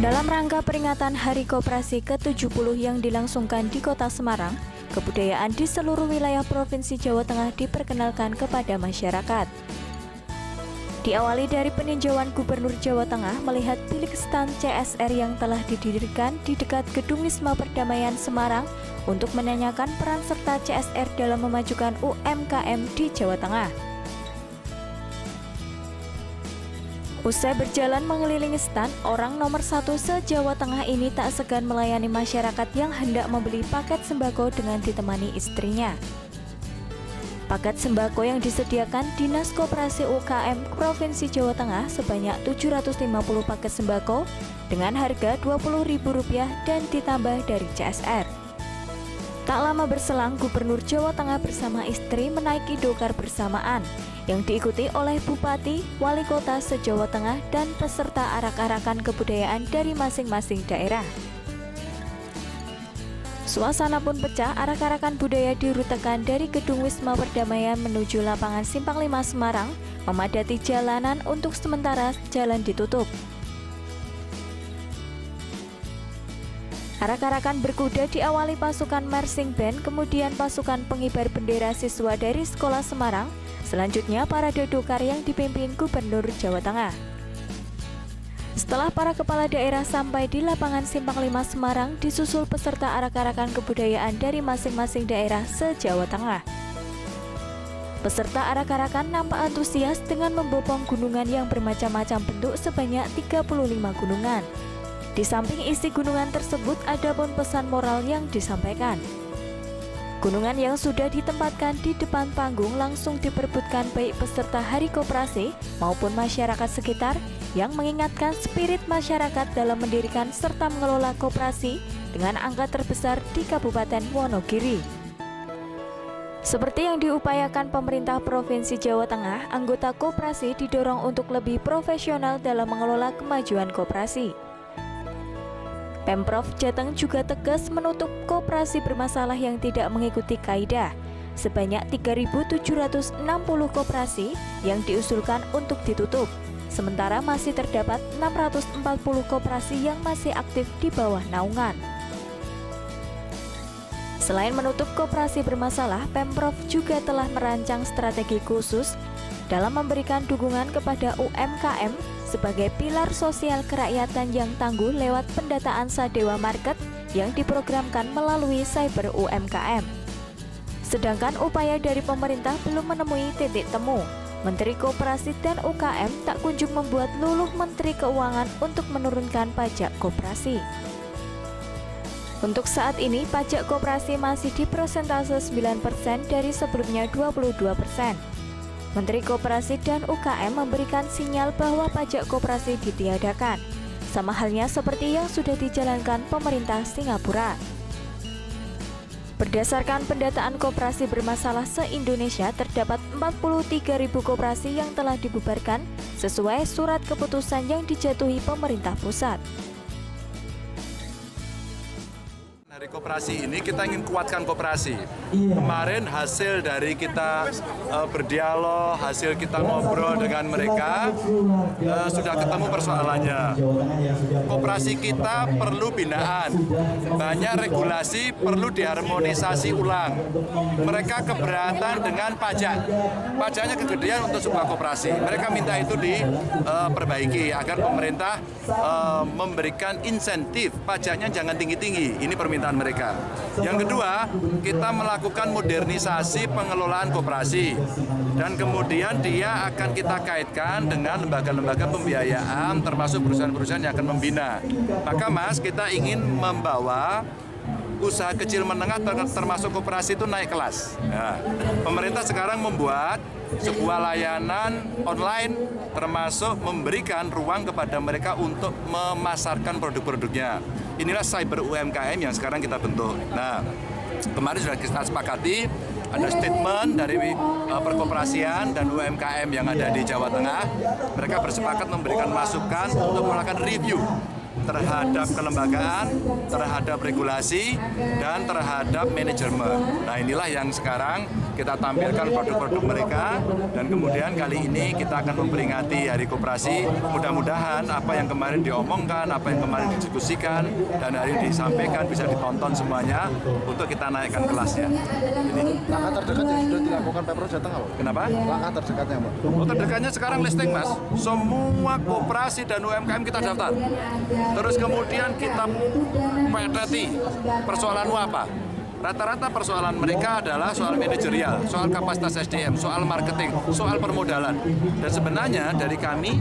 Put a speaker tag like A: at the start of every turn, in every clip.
A: Dalam rangka peringatan Hari Koperasi ke-70 yang dilangsungkan di Kota Semarang, kebudayaan di seluruh wilayah Provinsi Jawa Tengah diperkenalkan kepada masyarakat. Diawali dari peninjauan Gubernur Jawa Tengah melihat bilik stand CSR yang telah didirikan di dekat Gedung Wisma Perdamaian Semarang untuk menanyakan peran serta CSR dalam memajukan UMKM di Jawa Tengah. Usai berjalan mengelilingi stand, orang nomor 1 se-Jawa Tengah ini tak segan melayani masyarakat yang hendak membeli paket sembako dengan ditemani istrinya. Paket sembako yang disediakan Dinas Koperasi UKM Provinsi Jawa Tengah sebanyak 750 paket sembako dengan harga Rp20.000 dan ditambah dari CSR. Tak lama berselang, Gubernur Jawa Tengah bersama istri menaiki dokar bersamaan yang diikuti oleh Bupati, Wali Kota se-Jawa Tengah dan peserta arak-arakan kebudayaan dari masing-masing daerah. Suasana pun pecah, arak-arakan budaya dirutekan dari Gedung Wisma Perdamaian menuju lapangan Simpang 5 Semarang, memadati jalanan untuk sementara jalan ditutup. Arak-arakan berkuda diawali pasukan marching band, kemudian pasukan pengibar bendera siswa dari Sekolah Semarang, selanjutnya parade dokar yang dipimpin Gubernur Jawa Tengah. Setelah para kepala daerah sampai di lapangan Simpang 5 Semarang, disusul peserta arak-arakan kebudayaan dari masing-masing daerah se-Jawa Tengah. Peserta arak-arakan nampak antusias dengan membopong gunungan yang bermacam-macam bentuk sebanyak 35 gunungan. Di samping isi gunungan tersebut, ada pun pesan moral yang disampaikan. Gunungan yang sudah ditempatkan di depan panggung langsung diperebutkan baik peserta Hari Koperasi maupun masyarakat sekitar yang mengingatkan spirit masyarakat dalam mendirikan serta mengelola koperasi dengan angka terbesar di Kabupaten Wonogiri. Seperti yang diupayakan pemerintah Provinsi Jawa Tengah, anggota koperasi didorong untuk lebih profesional dalam mengelola kemajuan koperasi. Pemprov Jateng juga tegas menutup koperasi bermasalah yang tidak mengikuti kaidah. Sebanyak 3.760 koperasi yang diusulkan untuk ditutup. Sementara masih terdapat 640 koperasi yang masih aktif di bawah naungan. Selain menutup koperasi bermasalah, Pemprov juga telah merancang strategi khusus dalam memberikan dukungan kepada UMKM sebagai pilar sosial kerakyatan yang tangguh lewat pendataan Sadewa Market yang diprogramkan melalui Cyber UMKM. Sedangkan upaya dari pemerintah belum menemui titik temu. Menteri Koperasi dan UKM tak kunjung membuat luluh Menteri Keuangan untuk menurunkan pajak koperasi. Untuk saat ini, pajak koperasi masih di persentase 9% dari sebelumnya 22%. Menteri Koperasi dan UKM memberikan sinyal bahwa pajak koperasi ditiadakan, sama halnya seperti yang sudah dijalankan pemerintah Singapura. Berdasarkan pendataan koperasi bermasalah se-Indonesia, terdapat 43.000 koperasi yang telah dibubarkan sesuai surat keputusan yang dijatuhi pemerintah pusat.
B: Dari koperasi ini kita ingin kuatkan koperasi. Kemarin hasil dari kita berdialog, hasil kita ngobrol dengan mereka, sudah ketemu persoalannya. Koperasi kita perlu binaan, banyak regulasi perlu diharmonisasi ulang. Mereka keberatan dengan pajak, pajaknya kegedean untuk sebuah koperasi. Mereka minta itu diperbaiki agar pemerintah memberikan insentif, pajaknya jangan tinggi-tinggi. Ini permintaan mereka. Yang kedua, kita melakukan modernisasi pengelolaan koperasi dan kemudian dia akan kita kaitkan dengan lembaga-lembaga pembiayaan termasuk perusahaan-perusahaan yang akan membina. Maka Mas, kita ingin membawa usaha kecil menengah termasuk koperasi itu naik kelas. Nah, pemerintah sekarang membuat sebuah layanan online termasuk memberikan ruang kepada mereka untuk memasarkan produk-produknya. Inilah Cyber UMKM yang sekarang kita bentuk. Nah, kemarin sudah kita sepakati ada statement dari perkoperasian dan UMKM yang ada di Jawa Tengah. Mereka bersepakat memberikan masukan untuk melakukan review terhadap kelembagaan, terhadap regulasi, dan terhadap manajemen. Nah, inilah yang sekarang kita tampilkan produk-produk mereka, dan kemudian kali ini kita akan memperingati Hari Koperasi. Mudah-mudahan apa yang kemarin diomongkan, apa yang kemarin didiskusikan, dan hari ini disampaikan bisa ditonton semuanya untuk kita naikkan kelasnya. Ini.
C: Langkah terdekat yang sudah dilakukan Pemprov Jateng apa?
B: Kenapa?
C: Langkah terdekatnya, Pak?
B: Oh, terdekatnya sekarang listing, Mas. Semua koperasi dan UMKM kita daftar. Terus kemudian kita pedati persoalan apa? Rata-rata persoalan mereka adalah soal manajerial, soal kapasitas SDM, soal marketing, soal permodalan. Dan sebenarnya dari kami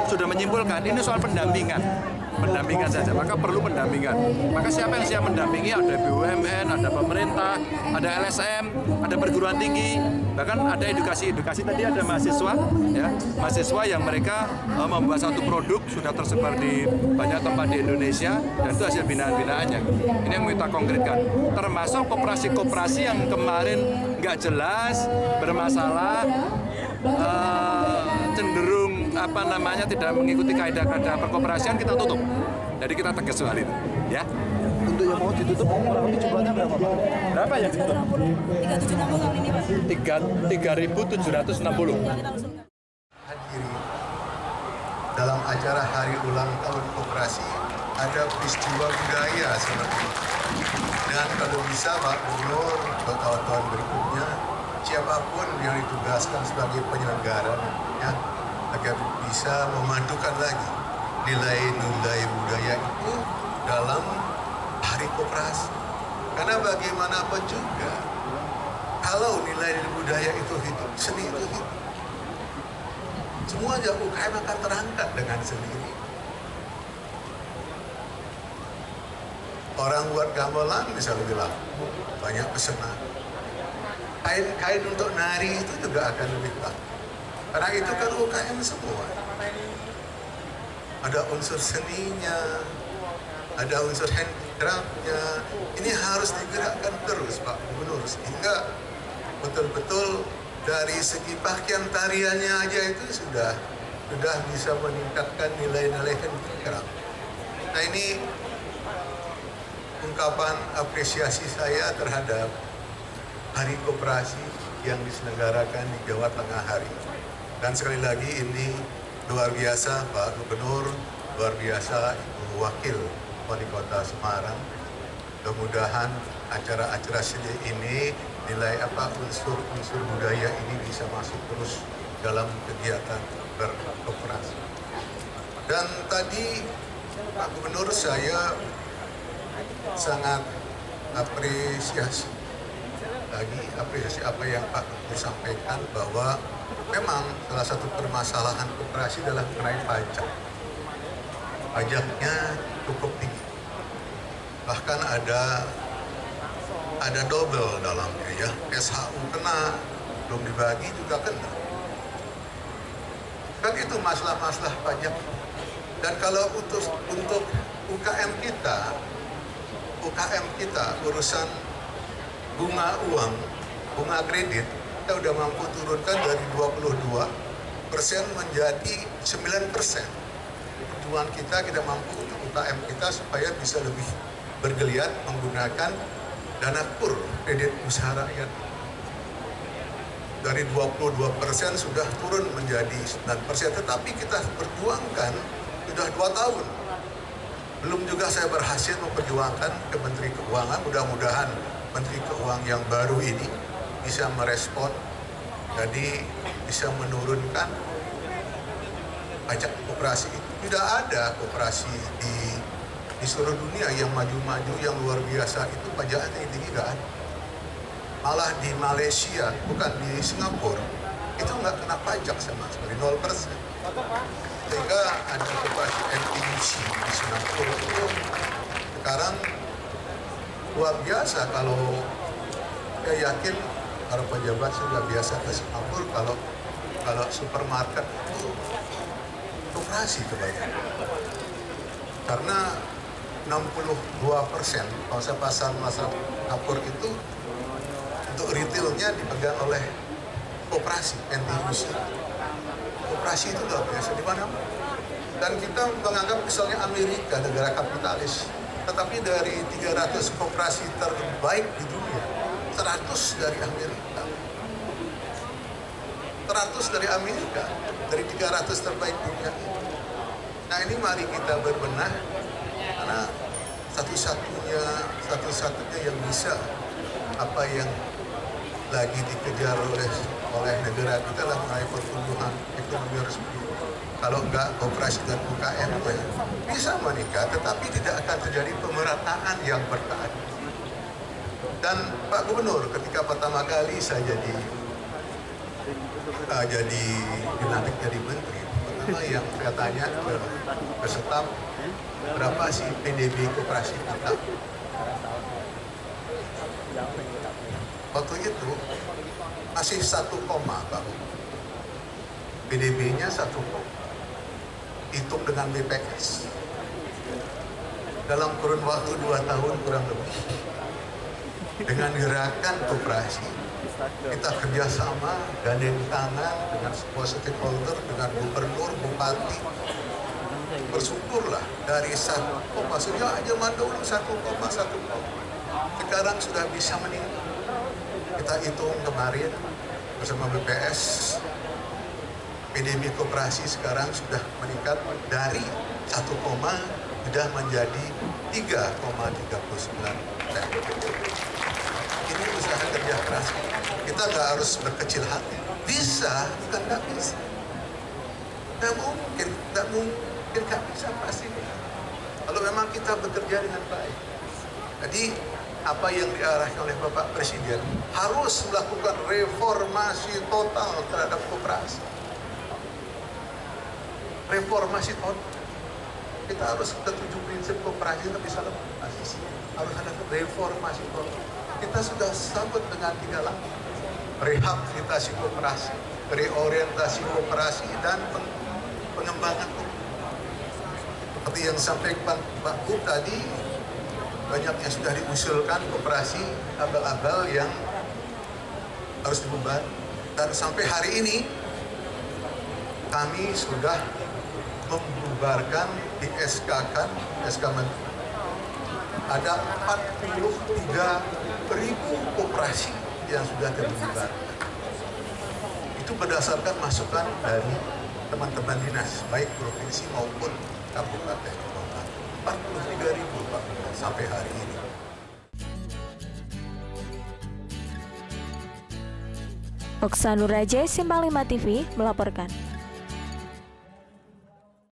B: sudah menyimpulkan ini soal pendampingan saja, maka perlu pendampingan. Maka siapa yang siap mendampingi? Ada BUMN, ada pemerintah, ada LSM, ada perguruan tinggi, bahkan ada edukasi tadi ada mahasiswa, ya, mahasiswa yang mereka membuat satu produk sudah tersebar di banyak tempat di Indonesia, dan itu hasil binaan-binaannya. Ini yang kita konkretkan, termasuk koperasi-koperasi yang kemarin nggak jelas, bermasalah, cenderung tidak mengikuti kaidah-kaidah perkoperasian, kita tutup. Jadi kita tegas soal itu, ya.
C: Untuk yang mau ditutup, kurang lebih jumlahnya berapa, Pak?
B: Berapa yang ditutup?
A: 3.760 tahun ini, Pak.
B: 3.760.
D: Hadiri dalam acara Hari Ulang Tahun Koperasi ada peristiwa budaya seperti itu. Dan kalau bisa Pak Gubernur untuk tahun-tahun berikutnya, siapapun yang ditugaskan sebagai penyelenggara, ya, agar bisa memadukan lagi nilai-nilai budaya itu dalam Hari Koperasi. Karena bagaimanapun juga, kalau nilai budaya itu hidup, seni itu hidup, semua UKM akan terangkat dengan sendiri. Orang buat gamelan bisa lebih laku, banyak pesanan. Kain-kain untuk nari itu juga akan lebih laku. Karena itu kan UKM semua. Ada unsur seninya, ada unsur handicraftnya. Ini harus digerakkan terus Pak Gubernur, sehingga betul-betul dari segi pakaian tariannya aja itu sudah bisa meningkatkan nilai-nilai handicraft. Nah, ini ungkapan apresiasi saya terhadap Hari Koperasi yang diselenggarakan di Jawa Tengah hari ini. Dan sekali lagi ini luar biasa Pak Gubernur, luar biasa Ibu Wakil Wali Kota Semarang. Mudah-mudahan acara-acara seni ini nilai unsur budaya ini bisa masuk terus dalam kegiatan berkoperasi. Dan tadi Pak Gubernur, saya sangat apresiasi apa yang Pak Gubernur sampaikan, bahwa memang salah satu permasalahan koperasi adalah mengenai pajak. Pajaknya cukup tinggi, bahkan ada double dalamnya, ya. SHU kena, belum dibagi juga kena. Kan itu masalah-masalah pajak. Dan kalau untuk UKM kita urusan bunga uang, bunga kredit, kita udah mampu turunkan dari 22% menjadi 9%. Perjuangan kita mampu untuk UKM kita supaya bisa lebih bergeliat menggunakan dana KUR, kredit usaha rakyat. Dari 22% sudah turun menjadi 9%, tetapi kita perjuangkan sudah 2 tahun. Belum juga saya berhasil memperjuangkan ke Menteri Keuangan. Mudah-mudahan Menteri Keuangan yang baru ini bisa merespon, jadi bisa menurunkan pajak koperasi itu. Tidak ada koperasi di seluruh dunia yang maju-maju, yang luar biasa itu pajaknya tinggi, tidak ada. Malah di Malaysia, bukan di Singapura, itu nggak kena pajak sama sekali, 0%. Sehingga ada koperasi NTUC di Singapura itu sekarang luar biasa. Kalau saya yakin para pejabat sudah biasa ke Singapura, kalau supermarket itu koperasi kebanyakan. Karena 62% pasar Singapura itu untuk retailnya dipegang oleh koperasi NTUC. koperasi itu luar biasa di mana. Dan kita menganggap misalnya Amerika negara kapitalis, tetapi dari 300 koperasi terbaik di dunia, 100 dari Amerika. 100 dari Amerika, dari 300 terbaik dunia. Nah ini mari kita berbenah, karena satu-satunya yang bisa apa yang lagi dikejar oleh negara kita lah mengenai pertumbuhan ekonomi resmi. Kalau enggak koperasi dan UKM bisa meningkat, tetapi tidak akan terjadi pemerataan yang berkeadilan. Dan Pak Gubernur ketika pertama kali saya dilantik jadi menteri, pertama yang saya tanya ke staf, berapa sih PDB koperasi kita? Waktu itu masih 1, Pak. PDB-nya 1, hitung dengan BPS. Dalam kurun waktu 2 tahun kurang lebih, dengan gerakan koperasi, kita kerjasama, gandeng tangan dengan semua stakeholder, dengan gubernur, bupati. Bersyukurlah dari 1, maksudnya aja dulu 1,1. Sekarang sudah bisa meningkat. Kita hitung kemarin bersama BPS, PDB koperasi sekarang sudah meningkat dari 1, sudah menjadi 3,39%. Ini usaha kerja keras. Kita nggak harus berkecil hati. Bisa, bukan nggak bisa. Nggak mungkin nggak bisa pasti. Kalau memang kita bekerja dengan baik. Jadi apa yang diarahkan oleh Bapak Presiden harus melakukan reformasi total terhadap koperasi. Reformasi total. Kita harus ke 7 prinsip koperasi itu bisa lepas. Harus ada reformasi total. Kita sudah sambut dengan 3 langkah. Rehabilitasi koperasi, reorientasi koperasi, dan pengembangan koperasi. Seperti yang sampaikan Pak Gub tadi, banyak yang sudah diusulkan koperasi abal-abal yang harus dibubar. Dan sampai hari ini kami sudah membubarkan, di SK-kan, SK Menteri. Ada 43.000 koperasi yang sudah terbubarkan. Itu berdasarkan masukan dari teman-teman dinas, baik provinsi maupun kabupaten. 43.000 Pak, sampai hari ini.
A: Oksanur Raja, Simpang 5 TV melaporkan.